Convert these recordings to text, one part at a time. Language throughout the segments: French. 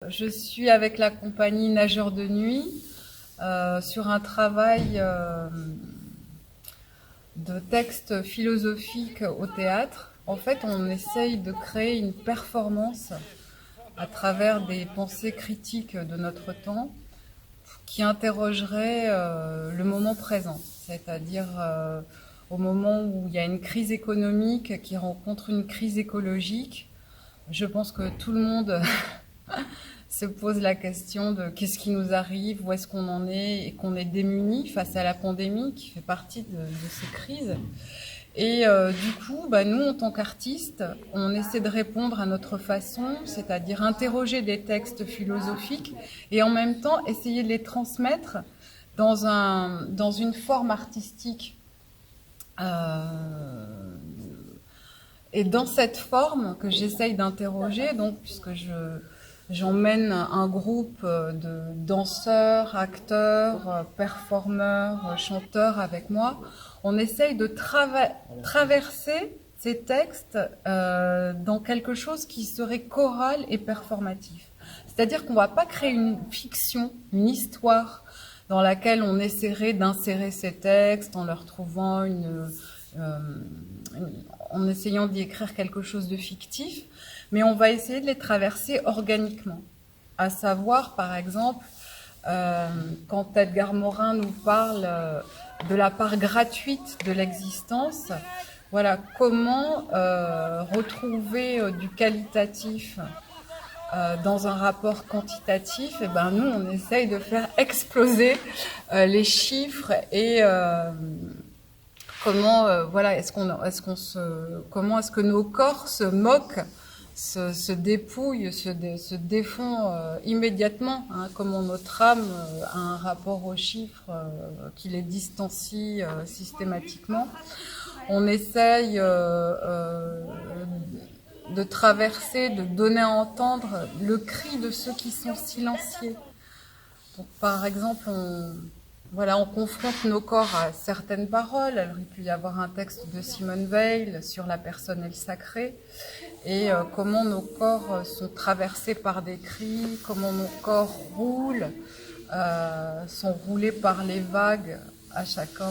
Je suis avec la compagnie Nageurs de Nuit sur un travail de texte philosophique au théâtre. En fait, on essaye de créer une performance à travers des pensées critiques de notre temps qui interrogerait le moment présent, c'est-à-dire au moment où il y a une crise économique qui rencontre une crise écologique. Je pense que tout le monde se pose la question de qu'est-ce qui nous arrive, où est-ce qu'on en est, et qu'on est démunis face à la pandémie qui fait partie de ces crises. Et du coup, nous, en tant qu'artistes, on essaie de répondre à notre façon, c'est-à-dire interroger des textes philosophiques et en même temps essayer de les transmettre dans une forme artistique. Et dans cette forme que j'essaye d'interroger, donc puisque j'emmène un groupe de danseurs, acteurs, performeurs, chanteurs avec moi, on essaye de traverser ces textes dans quelque chose qui serait choral et performatif. C'est-à-dire qu'on ne va pas créer une fiction, une histoire dans laquelle on essaierait d'insérer ces textes en leur trouvant en essayant d'y écrire quelque chose de fictif, mais on va essayer de les traverser organiquement. À savoir, par exemple, quand Edgar Morin nous parle de la part gratuite de l'existence, voilà, comment retrouver du qualitatif dans un rapport quantitatif. Et nous, on essaye de faire exploser les chiffres et comment comment est-ce que nos corps se moquent, se dépouillent, se défont immédiatement, hein, comment notre âme a un rapport aux chiffres qui les distancie systématiquement. On essaye de traverser, de donner à entendre le cri de ceux qui sont silenciés. Donc, par exemple, on confronte nos corps à certaines paroles. Il aurait pu y avoir un texte de Simone Weil sur la personne et le sacré, et comment nos corps sont traversés par des cris, comment nos corps roulent, sont roulés par les vagues, à chacun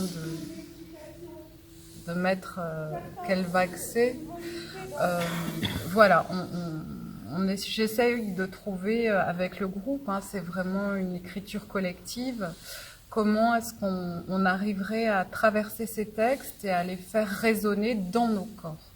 de mettre quelle vague c'est. Voilà, j'essaye de trouver avec le groupe, hein, c'est vraiment une écriture collective, comment est-ce qu'on arriverait à traverser ces textes et à les faire résonner dans nos corps.